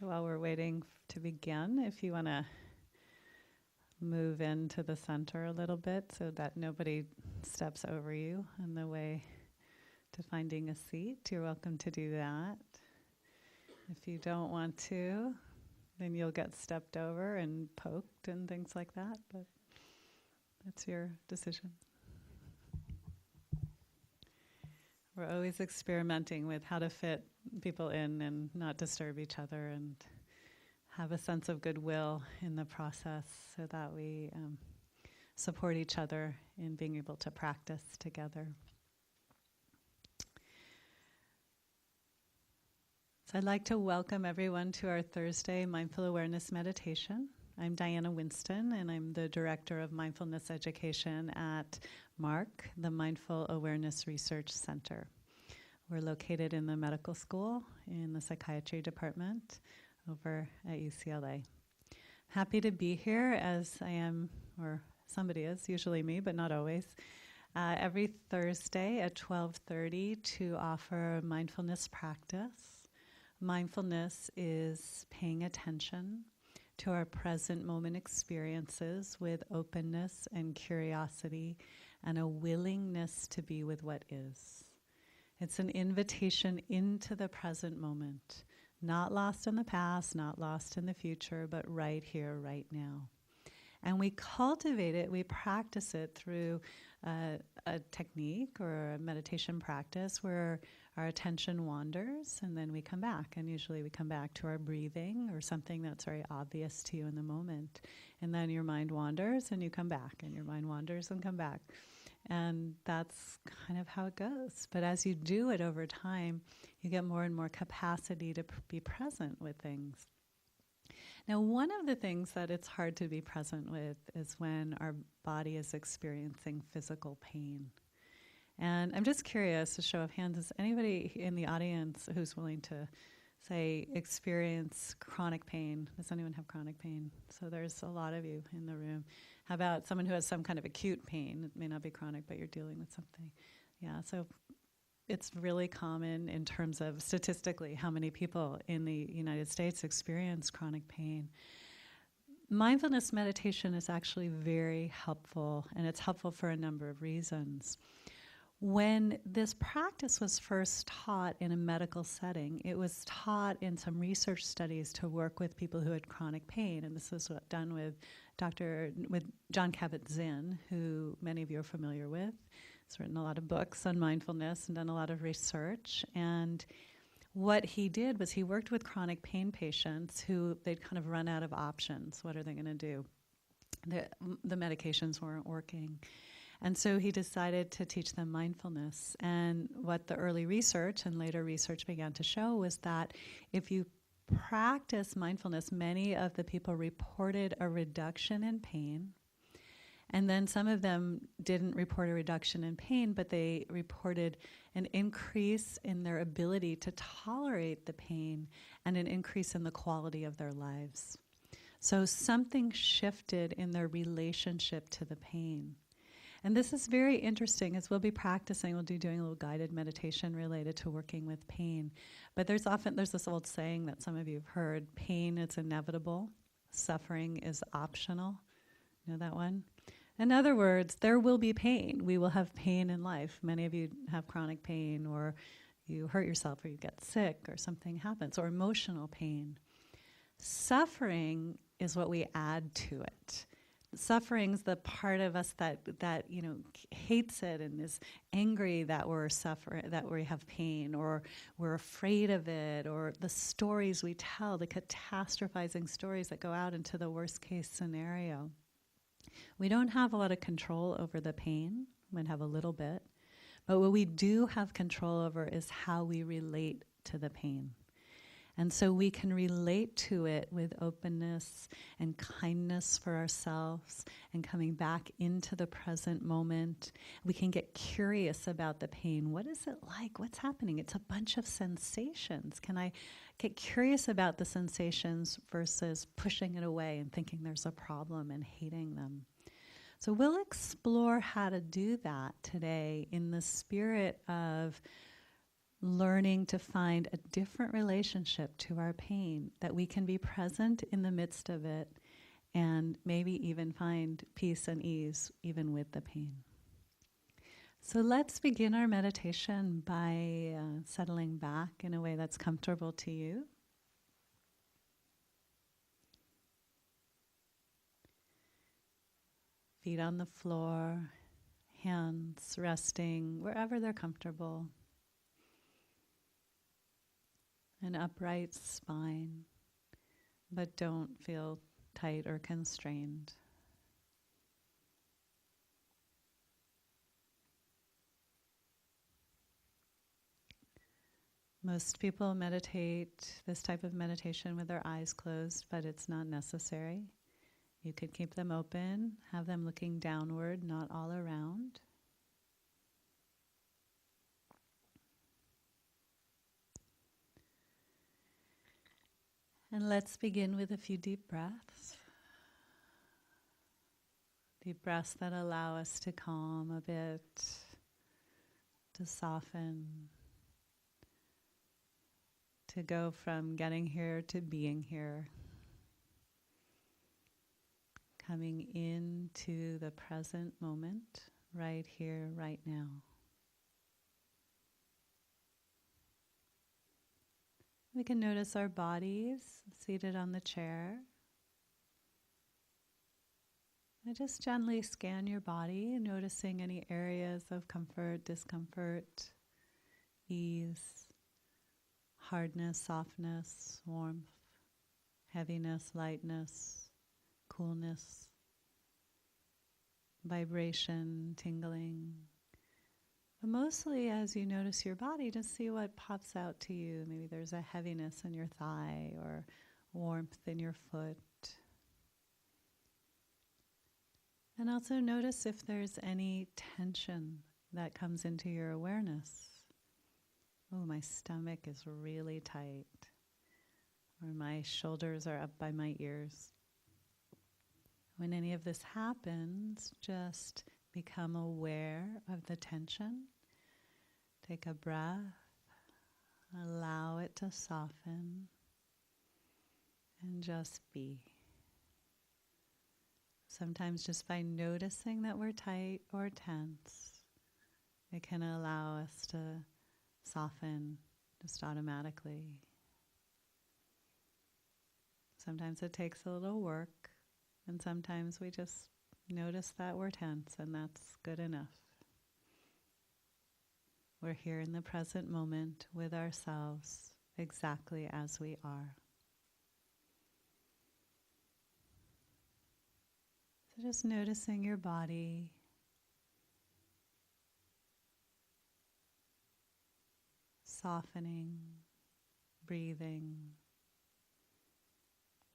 So while we're waiting to begin, if you want to move into the center a little bit so that nobody steps over you on the way to finding a seat, you're welcome to do that. If you don't want to, then you'll get stepped over and poked and things like that, but that's your decision. We're always experimenting with how to fit people in and not disturb each other and have a sense of goodwill in the process so that we support each other in being able to practice together. So I'd like to welcome everyone to our Thursday Mindful Awareness Meditation. I'm Diana Winston, and I'm the Director of Mindfulness Education at MARC, the Mindful Awareness Research Center. We're located in the medical school in the psychiatry department over at UCLA. Happy to be here as I am, or somebody is, usually me, but not always, every Thursday at 12:30 to offer mindfulness practice. Mindfulness is paying attention to our present moment experiences with openness and curiosity and a willingness to be with what is. It's an invitation into the present moment, not lost in the past, not lost in the future, but right here, right now. And we cultivate it, we practice it through a technique or a meditation practice where our attention wanders and then we come back. And usually we come back to our breathing or something that's very obvious to you in the moment. And then your mind wanders and you come back, and your mind wanders and come back. And that's kind of how it goes. But as you do it over time, you get more and more capacity to be present with things. Now, one of the things that it's hard to be present with is when our body is experiencing physical pain. And I'm just curious, a show of hands, is anybody in the audience who's willing to, say, experience chronic pain? Does anyone have chronic pain? So there's a lot of you in the room. How about someone who has some kind of acute pain? It may not be chronic, but you're dealing with something. Yeah, so it's really common in terms of statistically how many people in the United States experience chronic pain. Mindfulness meditation is actually very helpful, and it's helpful for a number of reasons. When this practice was first taught in a medical setting, it was taught in some research studies to work with people who had chronic pain, and this was done with John Kabat-Zinn, who many of you are familiar with. He's written a lot of books on mindfulness and done a lot of research. And what he did was he worked with chronic pain patients who they'd kind of run out of options. What are they going to do? The medications weren't working. And so he decided to teach them mindfulness. And what the early research and later research began to show was that if you practice mindfulness, many of the people reported a reduction in pain. And then some of them didn't report a reduction in pain, but they reported an increase in their ability to tolerate the pain and an increase in the quality of their lives. So something shifted in their relationship to the pain. And this is very interesting. As we'll be practicing, we'll be doing a little guided meditation related to working with pain. But there's this old saying that some of you have heard: pain is inevitable, suffering is optional. You know that one? In other words, there will be pain. We will have pain in life. Many of you have chronic pain, or you hurt yourself, or you get sick, or something happens, or emotional pain. Suffering is what we add to it. Suffering's the part of us that hates it and is angry that we're suffering, that we have pain, or we're afraid of it, or the stories we tell, the catastrophizing stories that go out into the worst case scenario. We don't have a lot of control over the pain. We might have a little bit. But what we do have control over is how we relate to the pain. And so we can relate to it with openness and kindness for ourselves and coming back into the present moment. We can get curious about the pain. What is it like? What's happening? It's a bunch of sensations. Can I get curious about the sensations versus pushing it away and thinking there's a problem and hating them? So we'll explore how to do that today in the spirit of learning to find a different relationship to our pain, that we can be present in the midst of it and maybe even find peace and ease even with the pain. So let's begin our meditation by settling back in a way that's comfortable to you. Feet on the floor, hands resting wherever they're comfortable. An upright spine, but don't feel tight or constrained. Most people meditate this type of meditation with their eyes closed, but it's not necessary. You could keep them open, have them looking downward, not all around. And let's begin with a few deep breaths. Deep breaths that allow us to calm a bit, to soften, to go from getting here to being here. Coming into the present moment, right here, right now. We can notice our bodies seated on the chair. And just gently scan your body, noticing any areas of comfort, discomfort, ease, hardness, softness, warmth, heaviness, lightness, coolness, vibration, tingling. But mostly as you notice your body, just see what pops out to you. Maybe there's a heaviness in your thigh or warmth in your foot. And also notice if there's any tension that comes into your awareness. Oh, my stomach is really tight. Or my shoulders are up by my ears. When any of this happens, just become aware of the tension. Take a breath. Allow it to soften. And just be. Sometimes just by noticing that we're tight or tense, it can allow us to soften just automatically. Sometimes it takes a little work, and sometimes we just notice that we're tense, and that's good enough. We're here in the present moment with ourselves exactly as we are. So just noticing your body, softening, breathing,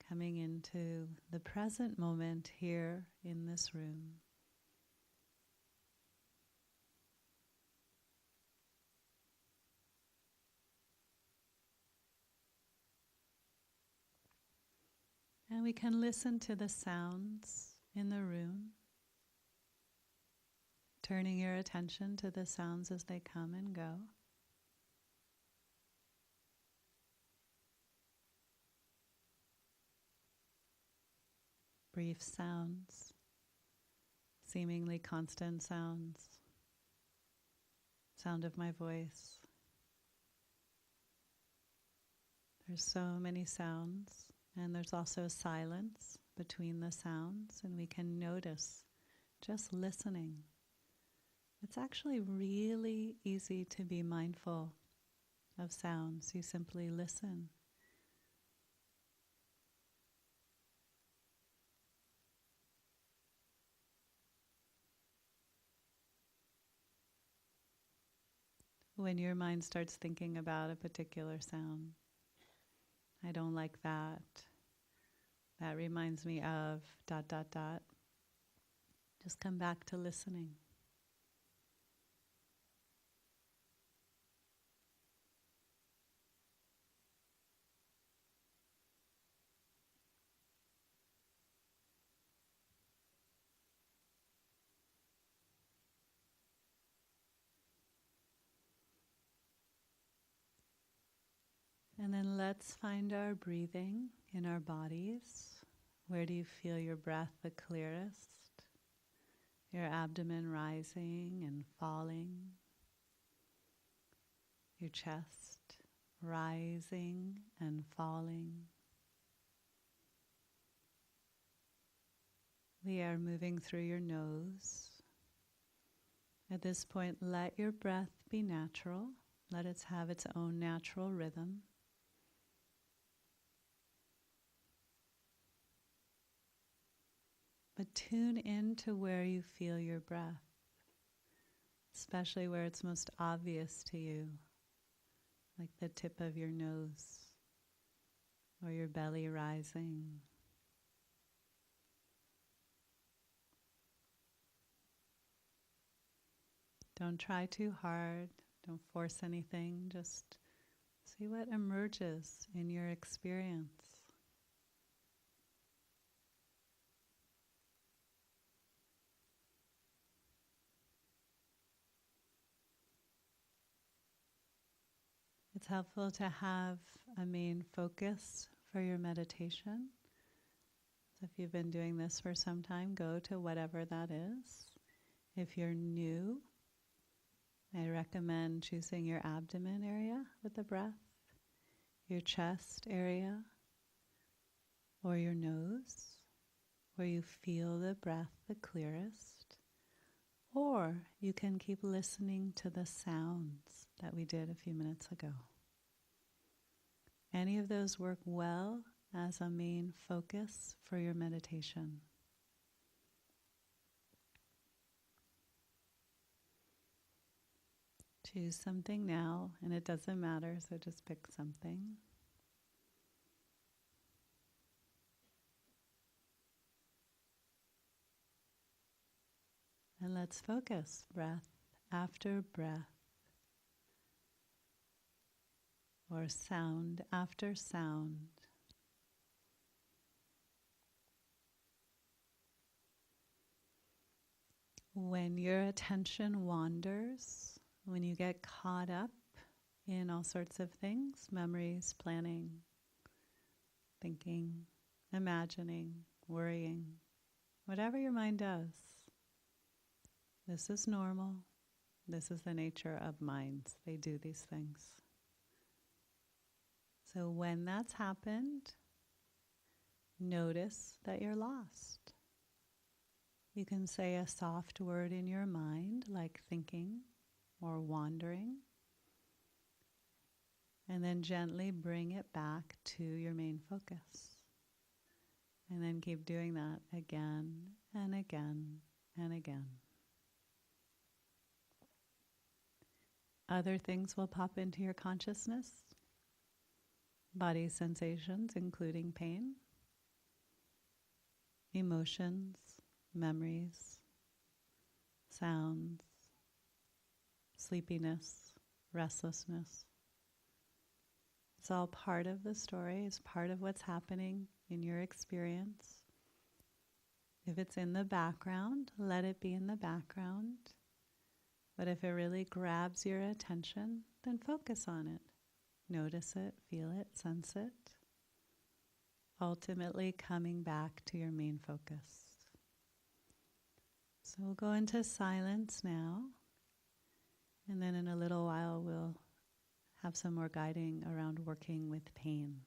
coming into the present moment here in this room. And we can listen to the sounds in the room, turning your attention to the sounds as they come and go. Brief sounds, seemingly constant sounds, sound of my voice. There's so many sounds, and there's also silence between the sounds, and we can notice just listening. It's actually really easy to be mindful of sounds. You simply listen. When your mind starts thinking about a particular sound, I don't like that. That reminds me of ... Just come back to listening. And then let's find our breathing in our bodies. Where do you feel your breath the clearest? Your abdomen rising and falling. Your chest rising and falling. The air moving through your nose. At this point, let your breath be natural. Let it have its own natural rhythm. But tune into where you feel your breath, especially where it's most obvious to you, like the tip of your nose or your belly rising. Don't try too hard, don't force anything, just see what emerges in your experience. It's helpful to have a main focus for your meditation. So if you've been doing this for some time, go to whatever that is. If you're new, I recommend choosing your abdomen area with the breath, your chest area, or your nose, where you feel the breath the clearest. Or you can keep listening to the sounds that we did a few minutes ago. Any of those work well as a main focus for your meditation. Choose something now, and it doesn't matter, so just pick something. And let's focus, breath after breath, or sound after sound. When your attention wanders, when you get caught up in all sorts of things, memories, planning, thinking, imagining, worrying, whatever your mind does, this is normal. This is the nature of minds. They do these things. So when that's happened, notice that you're lost. You can say a soft word in your mind, like thinking or wandering, and then gently bring it back to your main focus. And then keep doing that again and again and again. Other things will pop into your consciousness. Body sensations, including pain, emotions, memories, sounds, sleepiness, restlessness. It's all part of the story, it's part of what's happening in your experience. If it's in the background, let it be in the background. But if it really grabs your attention, then focus on it. Notice it, feel it, sense it. Ultimately coming back to your main focus. So we'll go into silence now. And then in a little while we'll have some more guiding around working with pain.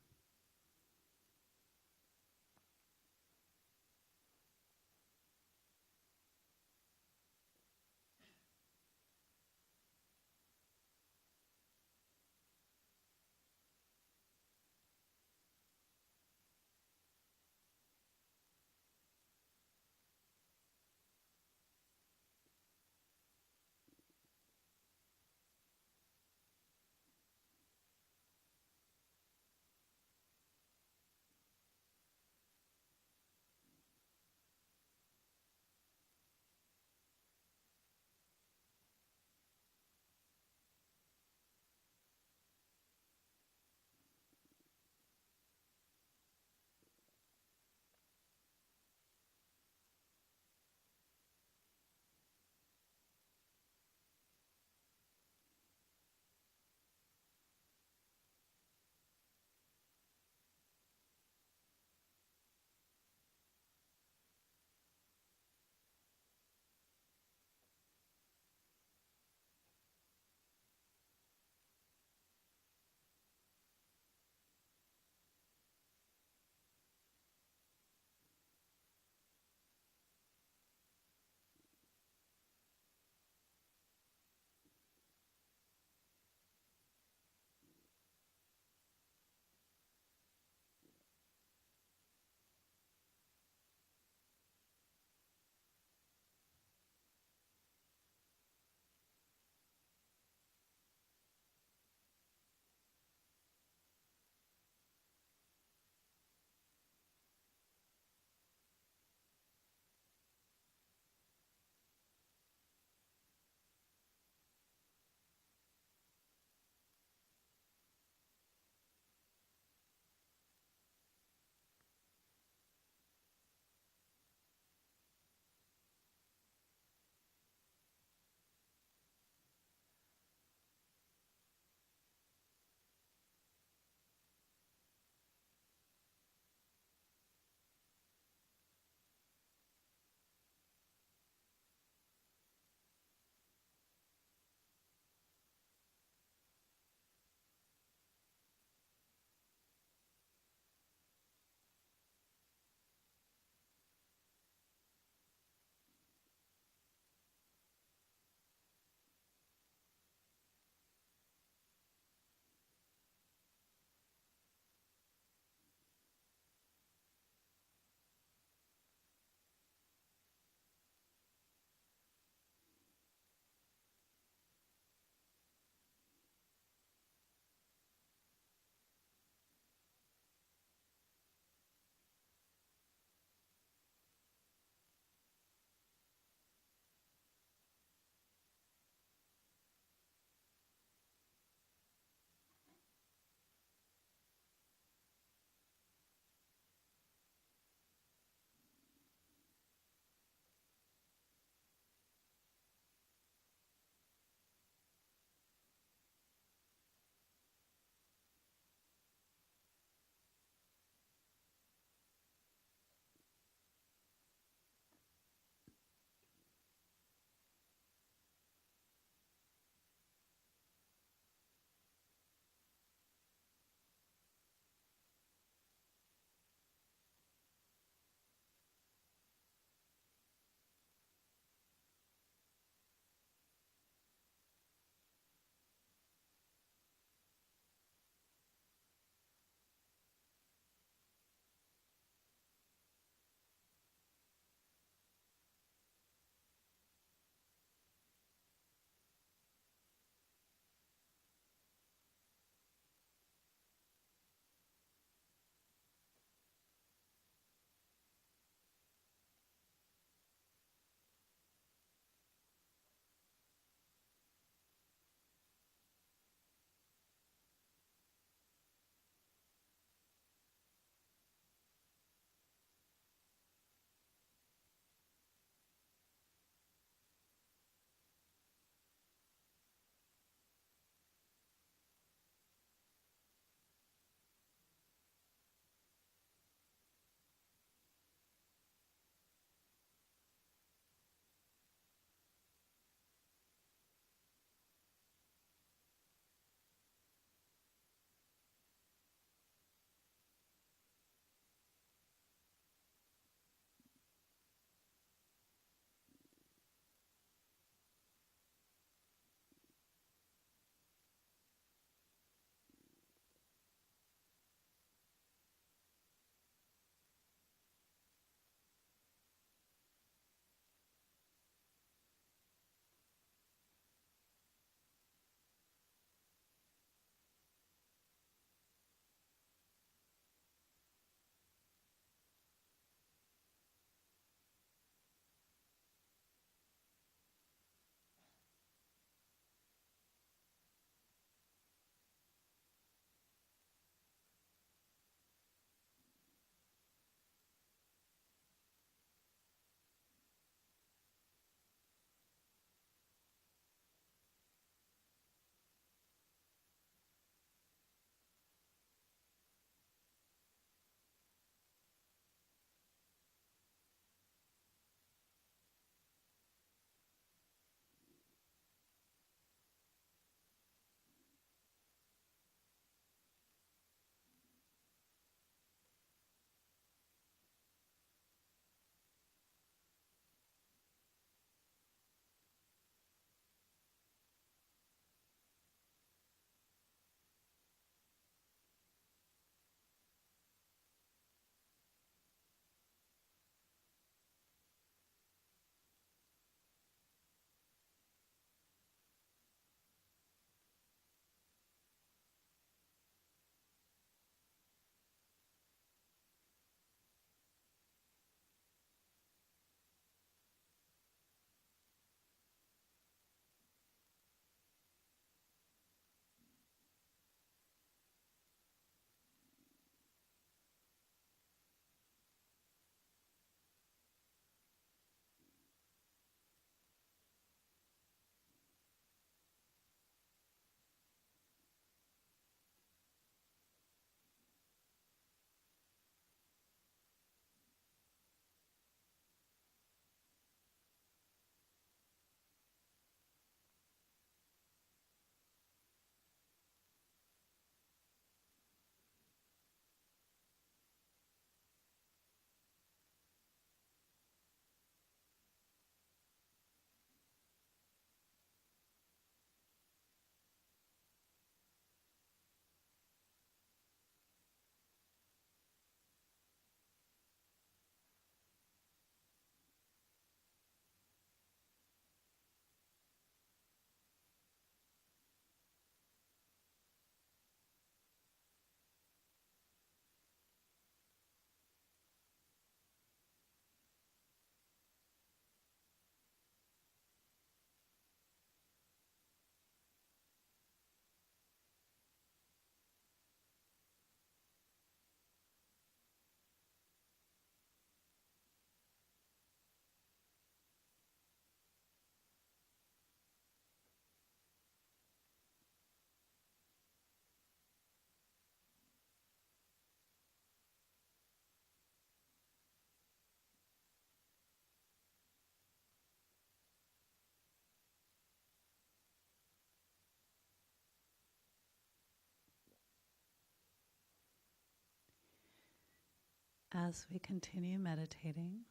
As we continue meditating,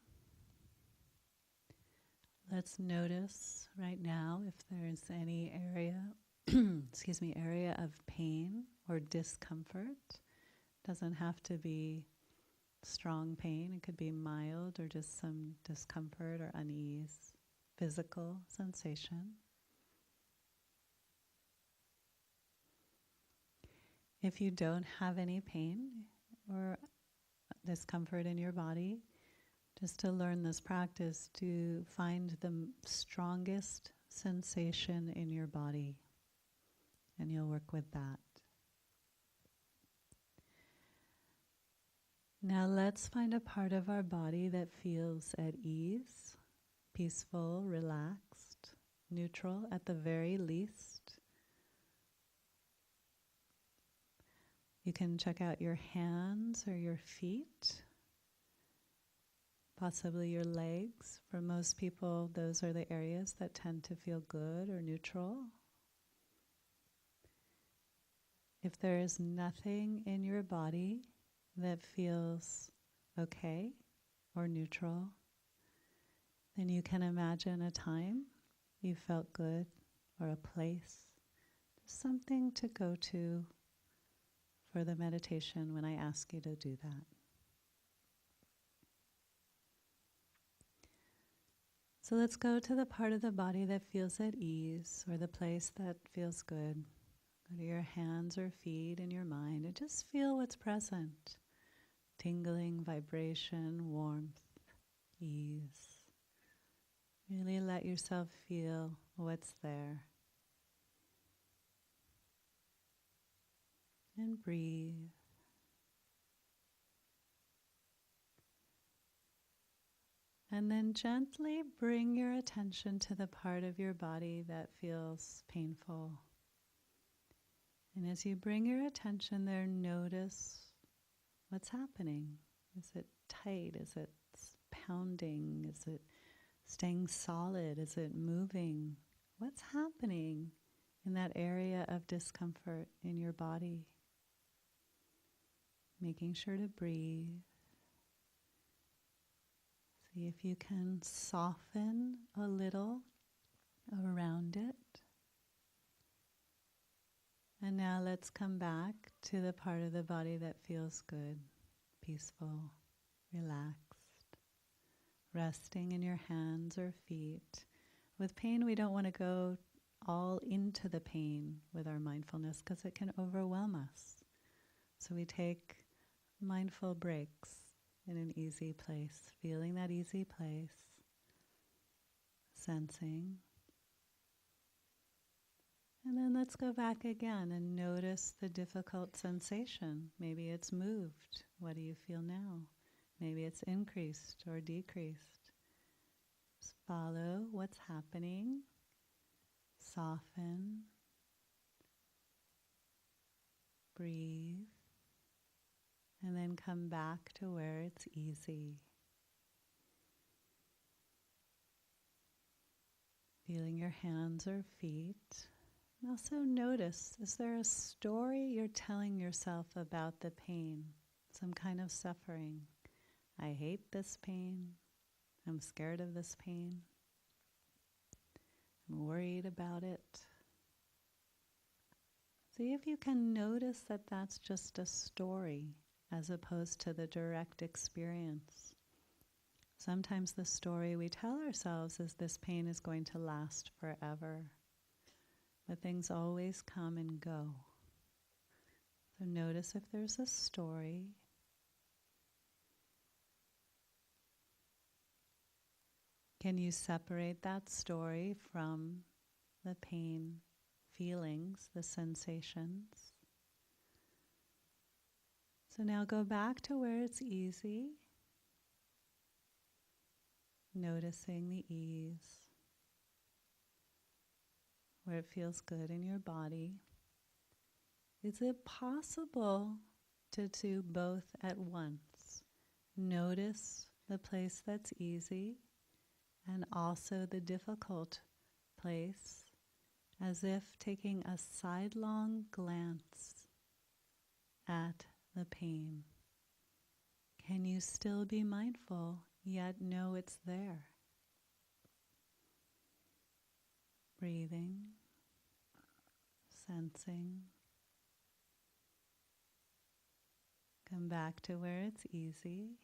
let's notice right now if there's any area, area of pain or discomfort. Doesn't have to be strong pain. It could be mild or just some discomfort or unease, physical sensation. If you don't have any pain or discomfort in your body, just to learn this practice, to find the strongest sensation in your body, and you'll work with that. Now let's find a part of our body that feels at ease, peaceful, relaxed, neutral at the very least. You can check out your hands or your feet, possibly your legs. For most people, those are the areas that tend to feel good or neutral. If there is nothing in your body that feels okay or neutral, then you can imagine a time you felt good, or a place, something to go to for the meditation when I ask you to do that. So let's go to the part of the body that feels at ease, or the place that feels good. Go to your hands or feet in your mind and just feel what's present. Tingling, vibration, warmth, ease. Really let yourself feel what's there. And breathe. And then gently bring your attention to the part of your body that feels painful. And as you bring your attention there, notice what's happening. Is it tight? Is it pounding? Is it staying solid? Is it moving? What's happening in that area of discomfort in your body? Making sure to breathe. See if you can soften a little around it. And now let's come back to the part of the body that feels good, peaceful, relaxed, resting in your hands or feet. With pain, we don't want to go all into the pain with our mindfulness because it can overwhelm us. So we take mindful breaks in an easy place, feeling that easy place, sensing. And then let's go back again and notice the difficult sensation. Maybe it's moved. What do you feel now? Maybe it's increased or decreased. Just follow what's happening. Soften. Breathe. And then come back to where it's easy. Feeling your hands or feet. And also notice, is there a story you're telling yourself about the pain? Some kind of suffering. I hate this pain. I'm scared of this pain. I'm worried about it. See if you can notice that that's just a story as opposed to the direct experience. Sometimes the story we tell ourselves is this pain is going to last forever. But things always come and go. So notice if there's a story. Can you separate that story from the pain feelings, the sensations? So now go back to where it's easy, noticing the ease, where it feels good in your body. Is it possible to do both at once? Notice the place that's easy and also the difficult place, as if taking a sidelong glance at the pain. Can you still be mindful, yet know it's there? Breathing, sensing. Come back to where it's easy.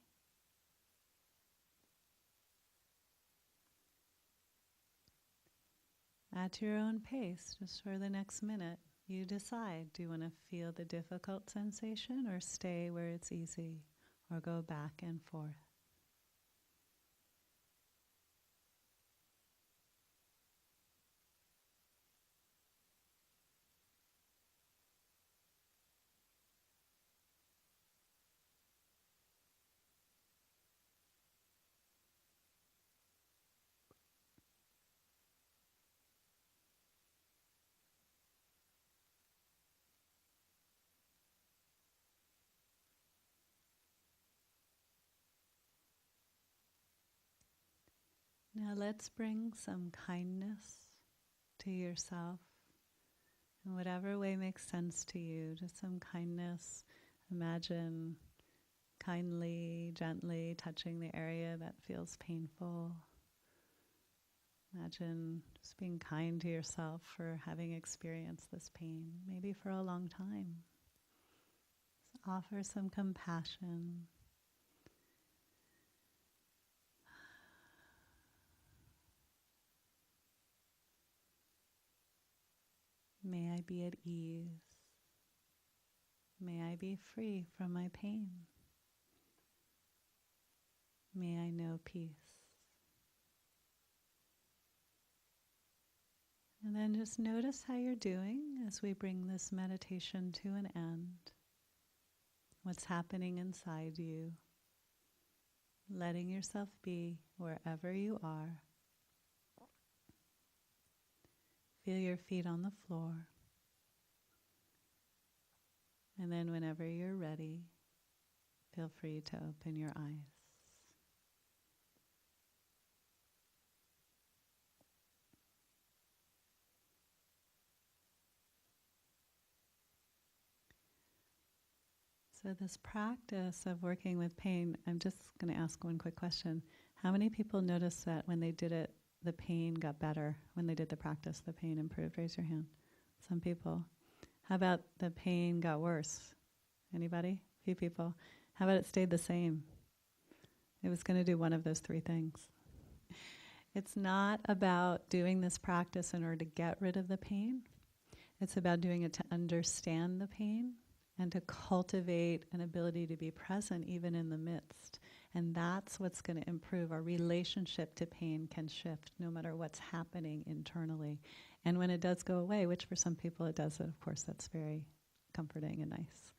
At your own pace, just for the next minute, you decide, do you want to feel the difficult sensation or stay where it's easy or go back and forth? Now let's bring some kindness to yourself in whatever way makes sense to you. Just some kindness. Imagine kindly, gently touching the area that feels painful. Imagine just being kind to yourself for having experienced this pain, maybe for a long time. Just offer some compassion. May I be at ease. May I be free from my pain. May I know peace. And then just notice how you're doing as we bring this meditation to an end. What's happening inside you. Letting yourself be wherever you are. Feel your feet on the floor. And then whenever you're ready, feel free to open your eyes. So this practice of working with pain, I'm just going to ask one quick question. How many people noticed that when they did it, the pain got better? When they did the practice, the pain improved? Raise your hand. Some people. How about the pain got worse? Anybody? A few people. How about it stayed the same? It was going to do one of those three things. It's not about doing this practice in order to get rid of the pain. It's about doing it to understand the pain and to cultivate an ability to be present even in the midst. And that's what's going to improve. Our relationship to pain can shift no matter what's happening internally. And when it does go away, which for some people it does, of course, that's very comforting and nice.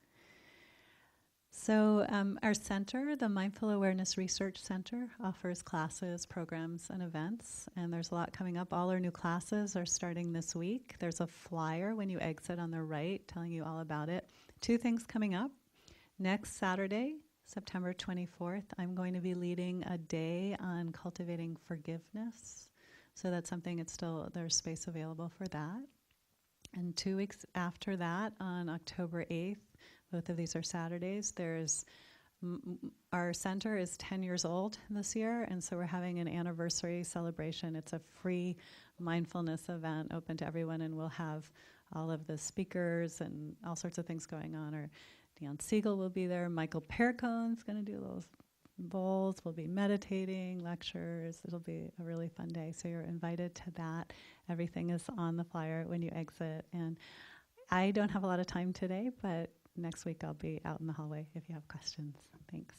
So our center, the Mindful Awareness Research Center, offers classes, programs, and events. And there's a lot coming up. All our new classes are starting this week. There's a flyer when you exit on the right telling you all about it. 2 things coming up. Next Saturday, September 24th, I'm going to be leading a day on cultivating forgiveness. So that's something, there's space available for that. And 2 weeks after that, on October 8th, both of these are Saturdays, our center is 10 years old this year, and so we're having an anniversary celebration. It's a free mindfulness event open to everyone, and we'll have all of the speakers and all sorts of things going on. Or Dion Siegel will be there. Michael Perricone's going to do little bowls. We'll be meditating, lectures. It'll be a really fun day, so you're invited to that. Everything is on the flyer when you exit. And I don't have a lot of time today, but next week I'll be out in the hallway if you have questions. Thanks.